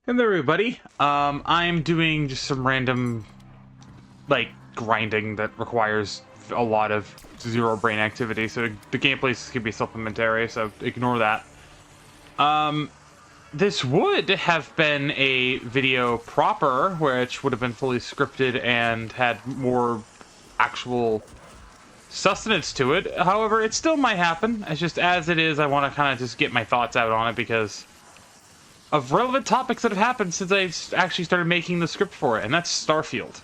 Hello, everybody. I'm doing just some random, grinding that requires a lot of zero brain activity, so the gameplay can be supplementary, so ignore that. Um, this would have been a video proper, which would have been fully scripted and had more actual sustenance to it. However, it still might happen. It's just as it is, I want to kind of just get my thoughts out on it because of relevant topics that have happened since I actually started making the script for it, and that's Starfield.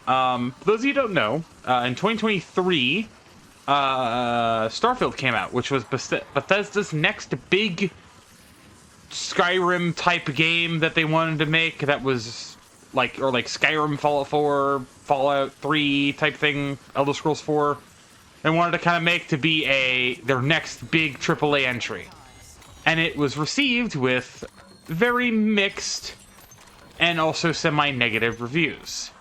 For those of you who don't know, in 2023, Starfield came out, which was Bethesda's next big Skyrim type game that they wanted to make. That was like Skyrim, Fallout 4, Fallout 3 type thing, Elder Scrolls 4. They wanted to kind of make to be their next big AAA entry. And it was received with very mixed and also semi-negative reviews.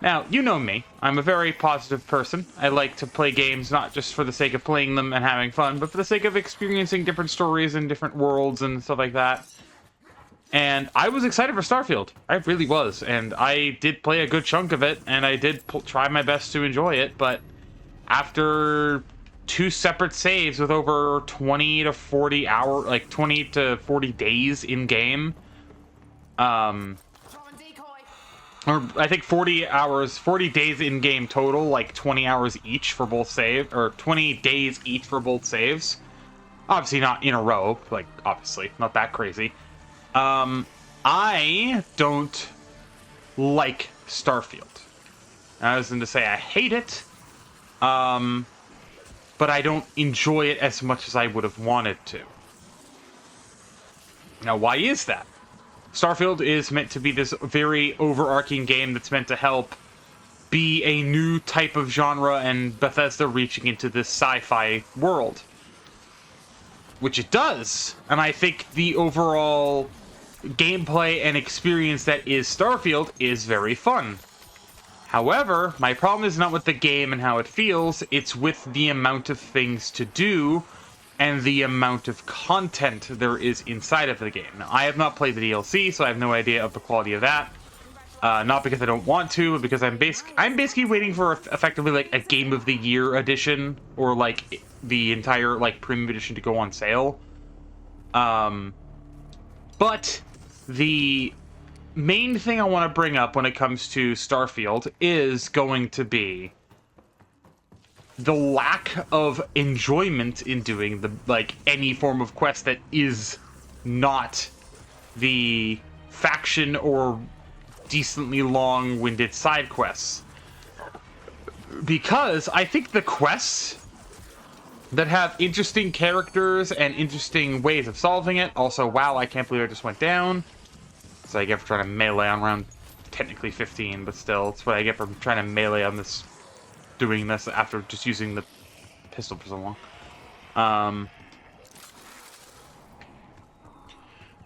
Now, you know me. I'm a very positive person. I like to play games not just for the sake of playing them and having fun, but for the sake of experiencing different stories and different worlds and stuff like that. And I was excited for Starfield. I really was. And I did play a good chunk of it, and I did try my best to enjoy it, but after two separate saves with over 20 to 40 20 to 40 days in game, or I think 40 days in game total, like 20 hours each for both saves, or 20 days each for both saves. Obviously not in a row, obviously not that crazy. I don't like Starfield. I was going to say I hate it. But I don't enjoy it as much as I would have wanted to. Now, why is that? Starfield is meant to be this very overarching game that's meant to help be a new type of genre and Bethesda reaching into this sci-fi world. Which it does. And I think the overall gameplay and experience that is Starfield is very fun. However, my problem is not with the game and how it feels, it's with the amount of things to do and the amount of content there is inside of the game. Now, I have not played the DLC, so I have no idea of the quality of that. Not because I don't want to, but because I'm basically waiting for effectively like a Game of the Year edition or like the entire like premium edition to go on sale. But the main thing I want to bring up when it comes to Starfield is going to be the lack of enjoyment in doing any form of quest that is not the faction or decently long-winded side quests. Because I think the quests that have interesting characters and interesting ways of solving it. Also, wow, I can't believe I just went down. So I get for trying to melee on round technically 15, but still, it's what I get for trying to melee on doing this after just using the pistol for so long.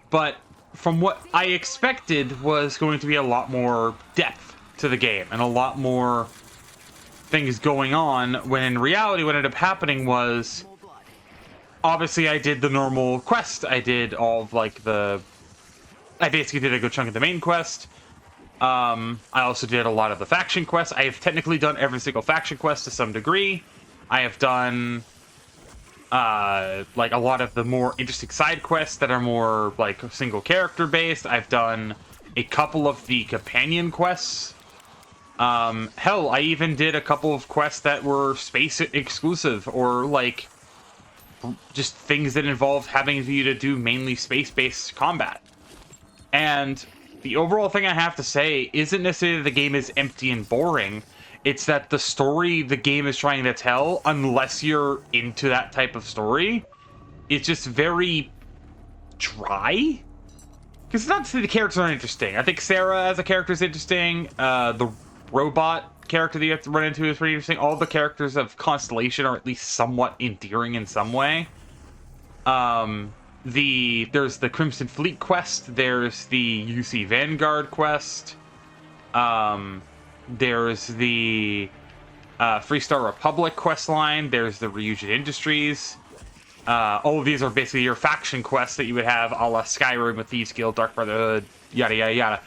But from what I expected was going to be a lot more depth to the game and a lot more things going on, when in reality what ended up happening was obviously I did the normal quest. I did all of I basically did a good chunk of the main quest. I also did a lot of the faction quests. I have technically done every single faction quest to some degree. I have done a lot of the more interesting side quests that are more single character based. I've done a couple of the companion quests. Hell, I even did a couple of quests that were space exclusive or just things that involve having you to do mainly space-based combat. And the overall thing I have to say isn't necessarily the game is empty and boring. It's that the story the game is trying to tell, unless you're into that type of story, it's just very dry. Because it's not to say the characters aren't interesting. I think Sarah as a character is interesting. The robot character that you have to run into is pretty interesting. All the characters of Constellation are at least somewhat endearing in some way. There's the Crimson Fleet quest, there's the UC Vanguard quest, there's the Freestar Republic quest line, there's the Ryujin Industries, All of these are basically your faction quests that you would have a la Skyrim with Thieves Guild, Dark Brotherhood, yada, yada, yada.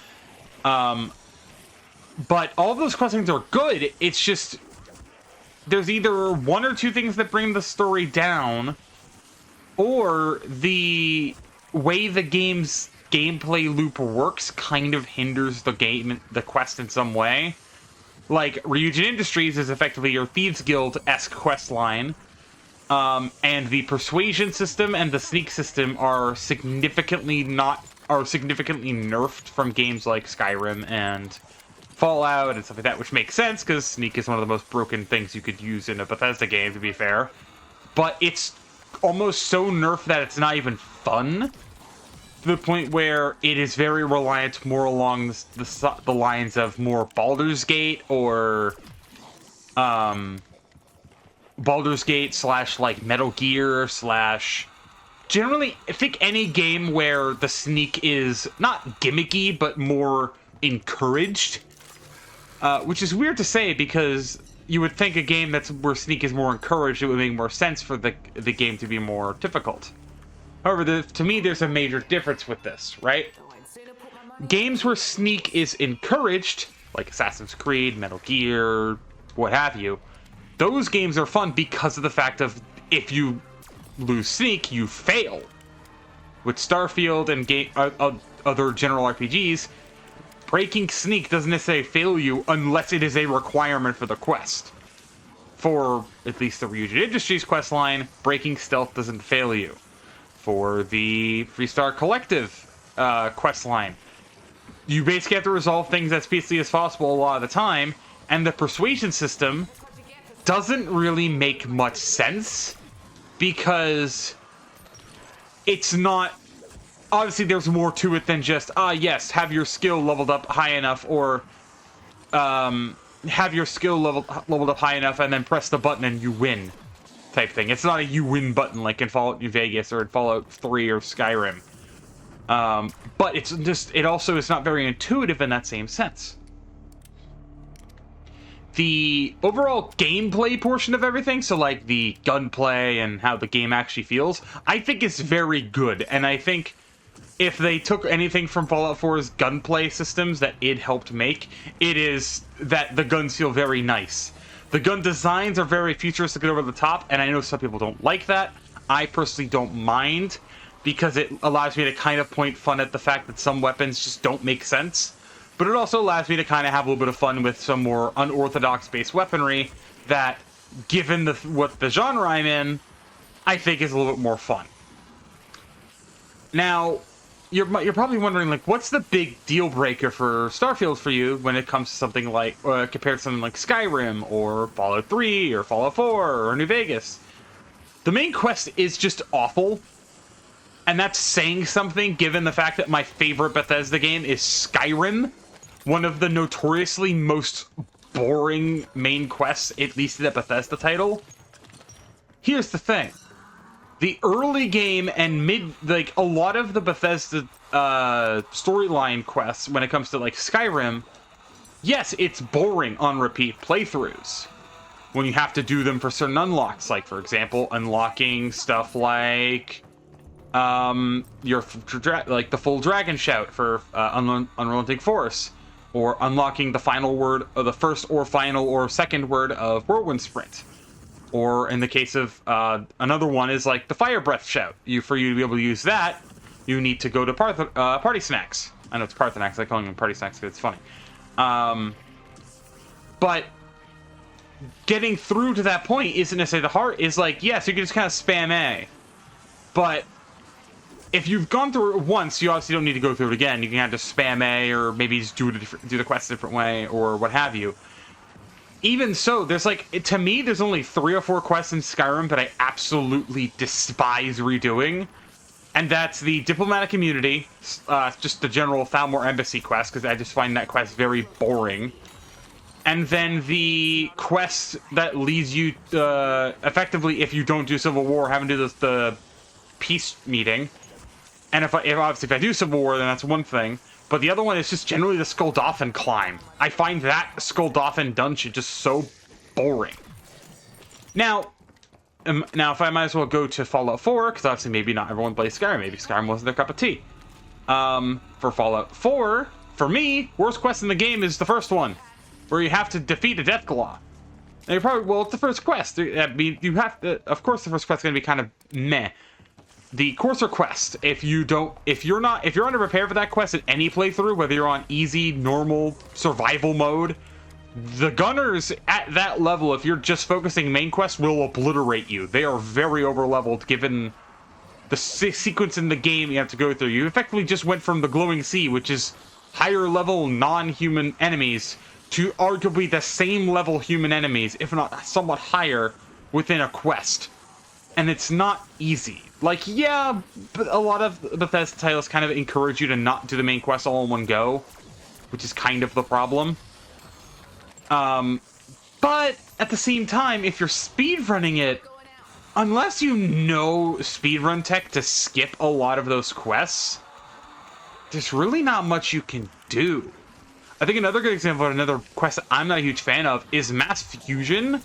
But all of those quests are good. It's just there's either one or two things that bring the story down, or the way the game's gameplay loop works kind of hinders the quest in some way. Like, Ryujin Industries is effectively your Thieves Guild-esque quest line, and the persuasion system and the sneak system are significantly nerfed from games like Skyrim and Fallout and stuff like that, which makes sense because sneak is one of the most broken things you could use in a Bethesda game, to be fair. But it's almost so nerfed that it's not even fun, to the point where it is very reliant more along the lines of more Baldur's Gate or Baldur's Gate / like Metal Gear / generally, I think any game where the sneak is not gimmicky but more encouraged, which is weird to say because you would think a game where sneak is more encouraged, it would make more sense for the game to be more difficult. However, to me, there's a major difference with this, right? Games where sneak is encouraged, like Assassin's Creed, Metal Gear, what have you, those games are fun because of the fact of if you lose sneak, you fail. With Starfield and other general RPGs, breaking sneak doesn't necessarily fail you unless it is a requirement for the quest. For at least the Ryujin Industries quest line, breaking stealth doesn't fail you. For the Freestar Collective quest line, you basically have to resolve things as speedily as possible a lot of the time, and the persuasion system doesn't really make much sense because it's not... Obviously, there's more to it than just, yes, have your skill leveled up high enough, or have your skill leveled up high enough and then press the button and you win type thing. It's not a you win button like in Fallout New Vegas or in Fallout 3 or Skyrim. But it also is not very intuitive in that same sense. The overall gameplay portion of everything, so like the gunplay and how the game actually feels, I think is very good. And I think if they took anything from Fallout 4's gunplay systems that it helped make, it is that the guns feel very nice. The gun designs are very futuristic and over the top, and I know some people don't like that. I personally don't mind, because it allows me to kind of point fun at the fact that some weapons just don't make sense. But it also allows me to kind of have a little bit of fun with some more unorthodox-based weaponry that, given what the genre I'm in, I think is a little bit more fun. Now, you're probably wondering, like, what's the big deal breaker for Starfield for you when it comes to something like, compared to something like Skyrim, or Fallout 3, or Fallout 4, or New Vegas? The main quest is just awful. And that's saying something, given the fact that my favorite Bethesda game is Skyrim, one of the notoriously most boring main quests, at least in the Bethesda title. Here's the thing. The early game and like, a lot of the Bethesda storyline quests, when it comes to, like, Skyrim, yes, it's boring on repeat playthroughs. When you have to do them for certain unlocks, like, for example, unlocking stuff like... the full dragon shout for Unrelenting Force, or unlocking the final word, or the first or final or second word of Whirlwind Sprint, or in the case of another one is like the Fire Breath shout. For you to be able to use that, you need to go to Party Snacks. I know it's Parthenax, I call them Party Snacks because it's funny. But getting through to that point isn't necessarily the hard. Is like, yes, you can just kind of spam A, but if you've gone through it once, you obviously don't need to go through it again. You can kind of just spam A, or maybe just do the quest a different way, or what have you. Even so, there's to me, there's only 3 or 4 quests in Skyrim that I absolutely despise redoing. And that's the Diplomatic Immunity, just the general Thalmor Embassy quest, because I just find that quest very boring. And then the quest that leads you, effectively, if you don't do Civil War, having to do the peace meeting. And if I do Civil War, then that's one thing. But the other one is just generally the Skuldolphin climb. I find that Skuldolphin dungeon just so boring. Now, Now, if I might as well go to Fallout 4, because obviously maybe not everyone plays Skyrim. Maybe Skyrim wasn't their cup of tea. For Fallout 4, for me, worst quest in the game is the first one, where you have to defeat a Deathclaw. And you're probably, well, it's the first quest. I mean, you have to, of course, the first quest is going to be kind of meh. The Courser quest, if you're underprepared for that quest at any playthrough, whether you're on easy, normal, survival mode, the gunners at that level, if you're just focusing main quest, will obliterate you. They are very over-leveled, given the sequence in the game you have to go through. You effectively just went from the Glowing Sea, which is higher level non-human enemies, to arguably the same level human enemies, if not somewhat higher, within a quest. And it's not easy. Like, yeah, but a lot of Bethesda titles kind of encourage you to not do the main quest all in one go, which is kind of the problem. But at the same time, if you're speedrunning it, unless you know speedrun tech to skip a lot of those quests, there's really not much you can do. I think another good example of another quest that I'm not a huge fan of is Mass Fusion,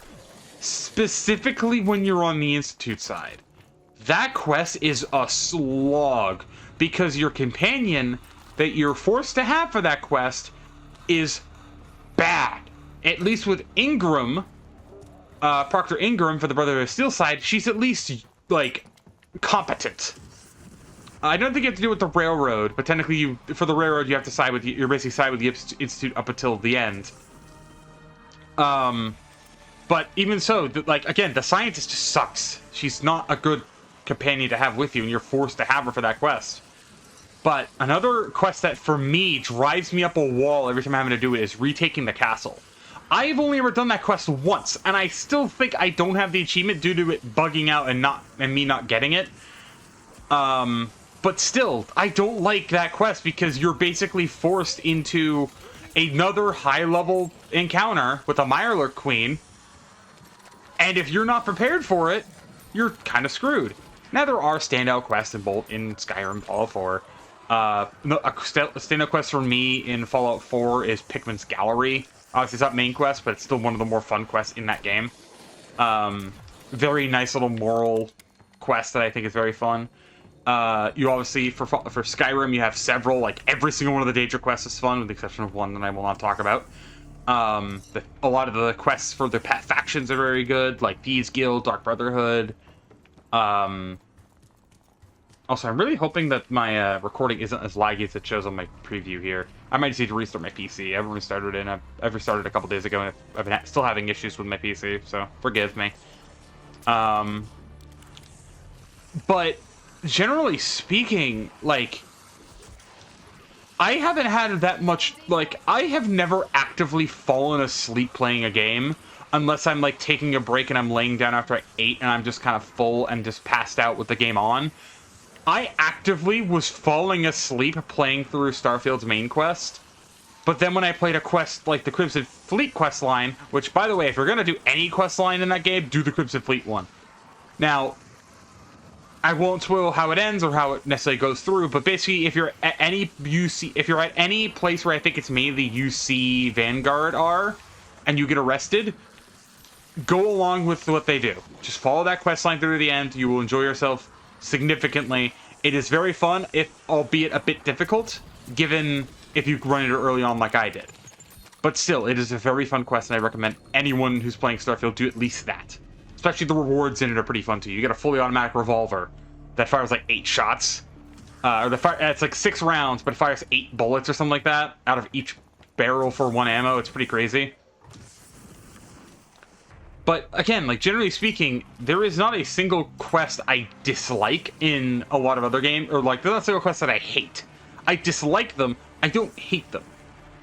specifically when you're on the Institute side. That quest is a slog, because your companion that you're forced to have for that quest is bad. At least with Ingram, Proctor Ingram for the Brotherhood of Steel side, she's at least, like, competent. I don't think you have to do it with the Railroad, but technically, for the Railroad, you have to side with you're basically side with the Institute up until the end. But even so, like, again, the scientist just sucks. She's not a good companion to have with you, and you're forced to have her for that quest. But another quest that, for me, drives me up a wall every time I'm having to do it is retaking the castle. I've only ever done that quest once, and I still think I don't have the achievement due to it bugging out and me not getting it. But still, I don't like that quest because you're basically forced into another high-level encounter with a Mirelurk Queen, and if you're not prepared for it, you're kind of screwed. Now, there are standout quests in Skyrim, Fallout 4. A standout quest for me in Fallout 4 is Pikmin's Gallery. Obviously, it's not main quest, but it's still one of the more fun quests in that game. Very nice little moral quest that I think is very fun. You obviously, for Skyrim, you have several, like, every single one of the Daedra quests is fun, with the exception of one that I will not talk about. A lot of the quests for the factions are very good, like Thieves Guild, Dark Brotherhood. Also, I'm really hoping that my recording isn't as laggy as it shows on my preview here. I might just need to restart my PC. I haven't restarted it, and I've restarted a couple days ago, and I've been still having issues with my PC, so forgive me. But generally speaking, like, I haven't had that much, like, I have never actively fallen asleep playing a game unless I'm, like, taking a break and I'm laying down after I ate and I'm just kind of full and just passed out with the game on. I actively was falling asleep playing through Starfield's main quest, but then when I played a quest like the Crimson Fleet quest line, which, by the way, if you're going to do any quest line in that game, do the Crimson Fleet one. Now, I won't spoil how it ends or how it necessarily goes through, but basically, if you're at any place where I think it's mainly UC Vanguard are, and you get arrested, go along with what they do. Just follow that quest line through to the end. You will enjoy yourself significantly. It is very fun, albeit a bit difficult, given if you run it early on like I did. But still, it is a very fun quest, and I recommend anyone who's playing Starfield do at least that. Especially the rewards in it are pretty fun too. You get a fully automatic revolver that fires like 8 shots. It's like 6 rounds, but it fires 8 bullets or something like that out of each barrel for 1 ammo. It's pretty crazy. But again, like, generally speaking, there is not a single quest I dislike in a lot of other games, or like, there's not a single quest that I hate. I dislike them, I don't hate them.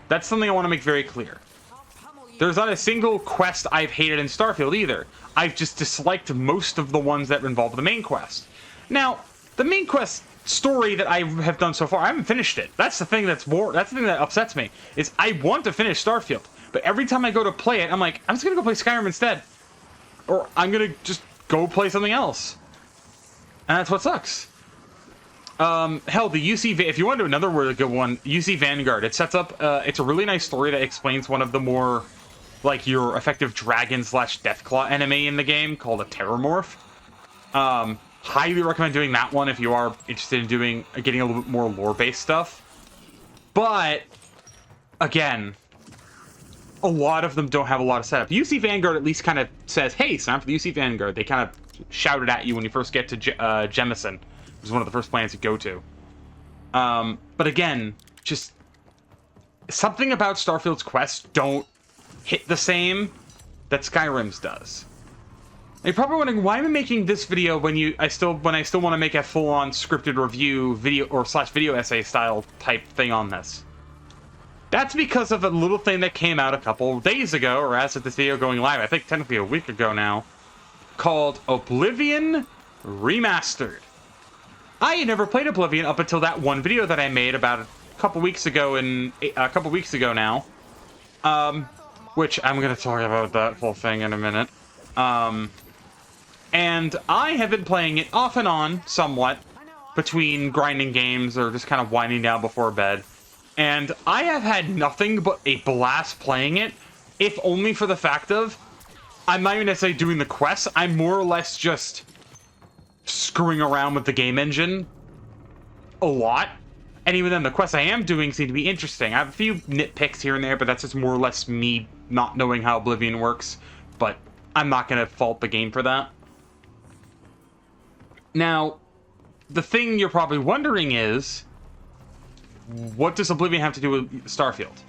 That's something I want to make very clear. There's not a single quest I've hated in Starfield either. I've just disliked most of the ones that involve the main quest. Now, the main quest story that I have done so far, I haven't finished it. That's the thing that's the thing that upsets me, is I want to finish Starfield, but every time I go to play it, I'm like, I'm just gonna go play Skyrim instead. Or I'm gonna just go play something else. And that's what sucks. Hell, the UC, if you want to do another really good one, UC Vanguard, it sets up, it's a really nice story that explains one of the more like your effective dragon slash deathclaw enemy in the game called a Terramorph. Highly recommend doing that one if you are interested in getting a little bit more lore-based stuff. But again, a lot of them don't have a lot of setup. UC Vanguard at least kind of says, hey, sign up for the UC Vanguard. They kind of shout it at you when you first get to Jemison, which is one of the first planets you go to. But again, just something about Starfield's quests don't hit the same that Skyrim's does. And you're probably wondering, why am I making this video when I still want to make a full-on scripted review video or / video essay style type thing on this? That's because of a little thing that came out a couple days ago, or as of this video going live, I think technically a week ago now, called Oblivion Remastered. I had never played Oblivion up until that one video that I made about a couple weeks ago now, which I'm going to talk about that whole thing in a minute. And I have been playing it off and on somewhat between grinding games or just kind of winding down before bed. And I have had nothing but a blast playing it, if only for the fact of, I'm not even necessarily doing the quests, I'm more or less just screwing around with the game engine a lot. And even then, the quests I am doing seem to be interesting. I have a few nitpicks here and there, but that's just more or less me not knowing how Oblivion works. But I'm not going to fault the game for that. Now, the thing you're probably wondering is, what does Oblivion have to do with Starfield?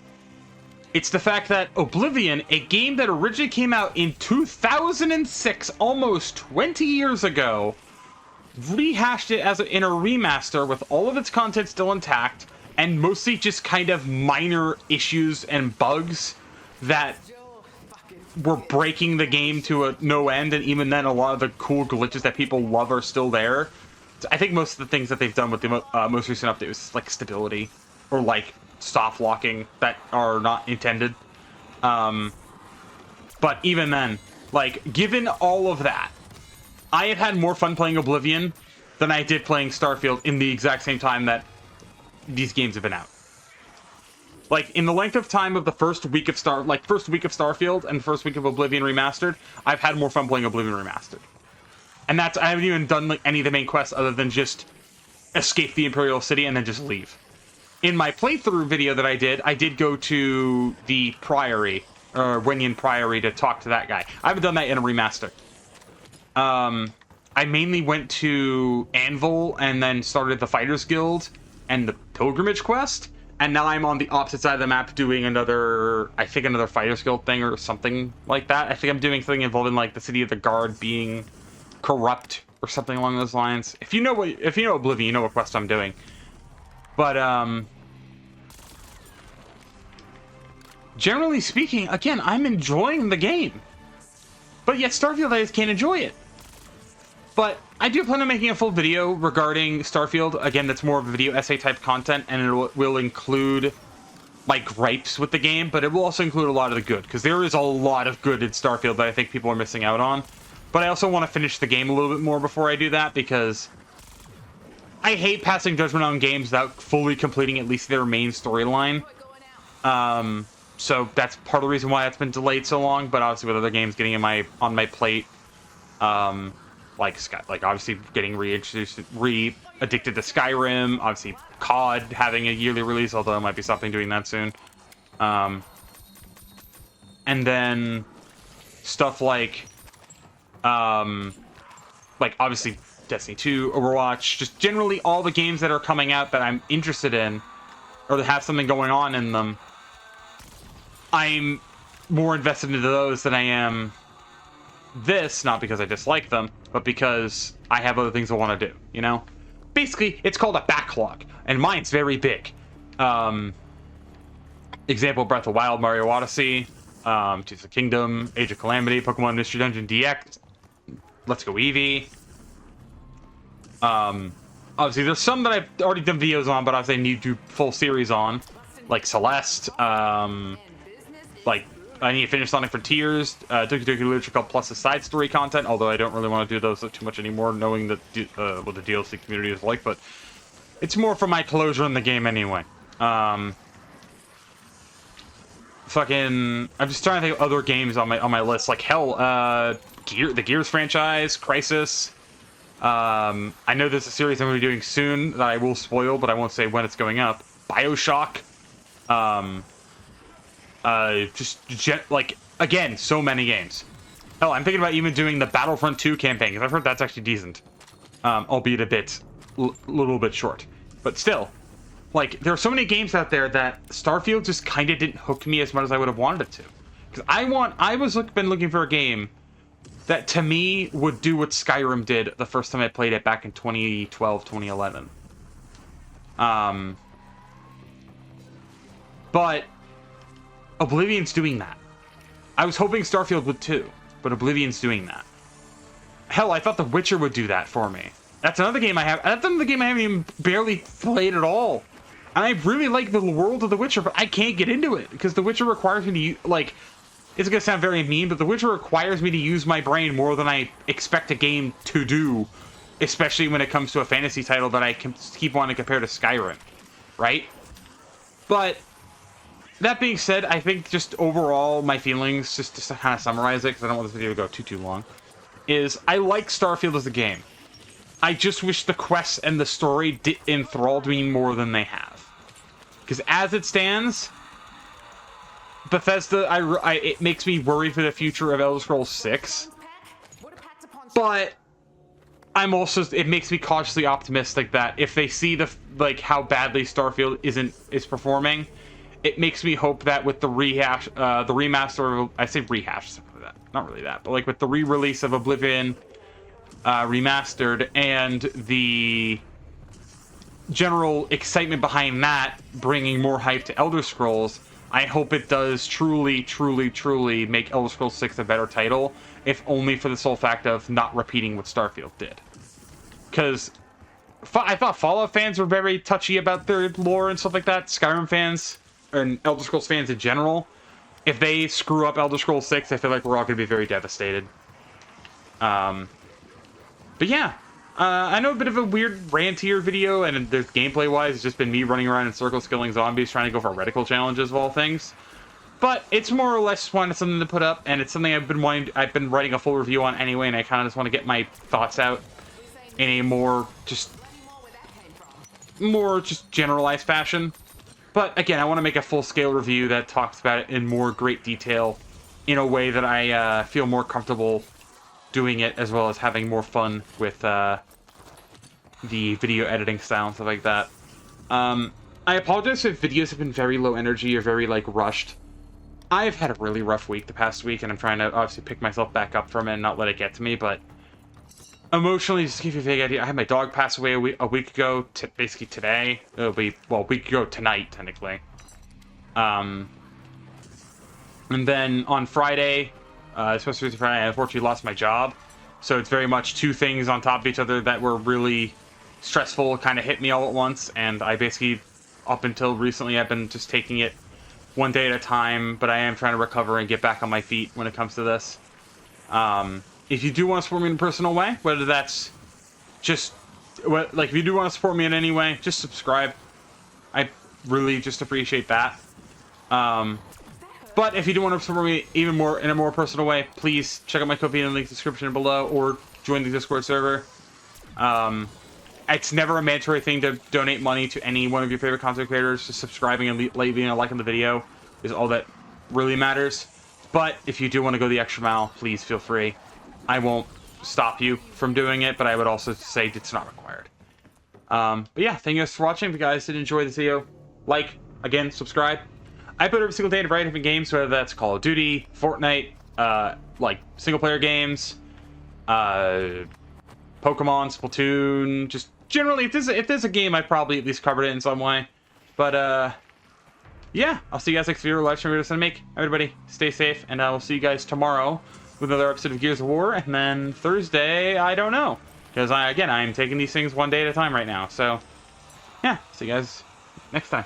It's the fact that Oblivion, a game that originally came out in 2006, almost 20 years ago, rehashed it in a remaster with all of its content still intact, and mostly just kind of minor issues and bugs that were breaking the game to a no end, and even then a lot of the cool glitches that people love are still there. I think most of the things that they've done with the most recent update was like stability or like soft locking that are not intended. But even then, like, given all of that, I have had more fun playing Oblivion than I did playing Starfield in the exact same time that these games have been out. Like, in the length of time of the first week of Starfield and the first week of Oblivion Remastered, I've had more fun playing Oblivion Remastered. And I haven't even done like any of the main quests other than just escape the Imperial City and then just leave. In my playthrough video that I did go to the Priory, or Wenyan Priory, to talk to that guy. I haven't done that in a remaster. I mainly went to Anvil and then started the Fighters Guild and the Pilgrimage Quest. And now I'm on the opposite side of the map doing another Fighters Guild thing or something like that. I think I'm doing something involving like the City of the Guard being corrupt or something along those lines. If you know Oblivion, you know what quest I'm doing. But generally speaking, again, I'm enjoying the game. But yet Starfield, I just can't enjoy it. But I do plan on making a full video regarding Starfield. Again, that's more of a video essay type content, and it will include my gripes with the game, but it will also include a lot of the good, because there is a lot of good in Starfield that I think people are missing out on. But I also want to finish the game a little bit more before I do that, because I hate passing judgment on games without fully completing at least their main storyline. So that's part of the reason why it's been delayed so long, but obviously with other games getting on my plate, like obviously getting addicted to Skyrim, obviously COD having a yearly release, although I might be stopping doing that soon. And then stuff like obviously Destiny 2, Overwatch, just generally all the games that are coming out that I'm interested in, or that have something going on in them, I'm more invested into those than I am this, not because I dislike them, but because I have other things I want to do, you know? Basically, it's called a backlog, and mine's very big. Example, Breath of the Wild, Mario Odyssey, Tears of the Kingdom, Age of Calamity, Pokemon Mystery Dungeon DX, Let's Go Eevee. Obviously, there's some that I've already done videos on, but obviously I need to do full series on, like Celeste, like I need to finish Sonic Frontiers, Doki Doki Literature Club plus the side story content, although I don't really want to do those too much anymore, knowing that what the DLC community is like, but it's more for my closure in the game anyway. fucking, I'm just trying to think of other games on my list. Like hell, the Gears franchise, Crysis. I know there's a series I'm going to be doing soon that I will spoil, but I won't say when it's going up. BioShock. Like, again, so many games. Hell, I'm thinking about even doing the Battlefront 2 campaign, because I've heard that's actually decent. Albeit a bit, little bit short. But still, like, there are so many games out there that Starfield just kind of didn't hook me as much as I would have wanted it to. Because been looking for a game that, to me, would do what Skyrim did the first time I played it back in 2012, 2011. But Oblivion's doing that. I was hoping Starfield would too, but Oblivion's doing that. Hell, I thought The Witcher would do that for me. That's another game I haven't even barely played at all. And I really like the world of The Witcher, but I can't get into it because The Witcher requires me to, like, it's gonna sound very mean, but The Witcher requires me to use my brain more than I expect a game to do, especially when it comes to a fantasy title that I can keep wanting to compare to Skyrim, right? But that being said, I think just overall my feelings, just to kind of summarize it, because I don't want this video to go too long, is I like Starfield as a game. I just wish the quests and the story enthralled me more than they have. Because as it stands, Bethesda, it makes me worried for the future of Elder Scrolls 6. But it makes me cautiously optimistic that if they see how badly Starfield is performing, it makes me hope that with the remaster, I say rehash, not really that, but like with the re-release of Oblivion remastered and the general excitement behind that bringing more hype to Elder Scrolls, I hope it does truly, truly, truly make Elder Scrolls 6 a better title, if only for the sole fact of not repeating what Starfield did. Because I thought Fallout fans were very touchy about their lore and stuff like that. Skyrim fans, and Elder Scrolls fans in general, if they screw up Elder Scrolls 6, I feel like we're all going to be very devastated. But yeah, I know a bit of a weird rant here video, and there's gameplay-wise, it's just been me running around in circles killing zombies, trying to go for reticle challenges of all things. But it's more or less wanted something to put up, and it's something I've been writing a full review on anyway, and I kind of just want to get my thoughts out in a more just generalized fashion. But again, I want to make a full-scale review that talks about it in more great detail, in a way that I feel more comfortable doing it, as well as having more fun with the video editing style and stuff like that. I apologize if videos have been very low energy or very, like, rushed. I've had a really rough week the past week, and I'm trying to obviously pick myself back up from it and not let it get to me, but emotionally, just to give you a vague idea, I had my dog pass away a week ago, basically today. It'll be, well, a week ago tonight, technically. And then on Friday, especially Friday, I unfortunately lost my job. So it's very much two things on top of each other that were really stressful, kind of hit me all at once. And I basically, up until recently, I've been just taking it one day at a time. But I am trying to recover and get back on my feet when it comes to this. If you do want to support me in a personal way, whether that's just, if you do want to support me in any way, just subscribe. I really just appreciate that. But if you do want to support me even more in a more personal way, please check out my Ko-fi in the link description below, or join the Discord server. It's never a mandatory thing to donate money to any one of your favorite content creators. Just subscribing and leaving a like on the video is all that really matters. But if you do want to go the extra mile, please feel free. I won't stop you from doing it, but I would also say it's not required. But yeah, thank you guys for watching. If you guys did enjoy this video, like, again, subscribe. I put every single day to variety different games, whether that's Call of Duty, Fortnite, like single-player games, Pokemon, Splatoon, just generally, if there's a game, I probably at least covered it in some way. But, yeah, I'll see you guys next video, live stream videos I make. Everybody, stay safe, and I will see you guys tomorrow with another episode of Gears of War, and then Thursday, I don't know. Because, I'm taking these things one day at a time right now, so, yeah, see you guys next time.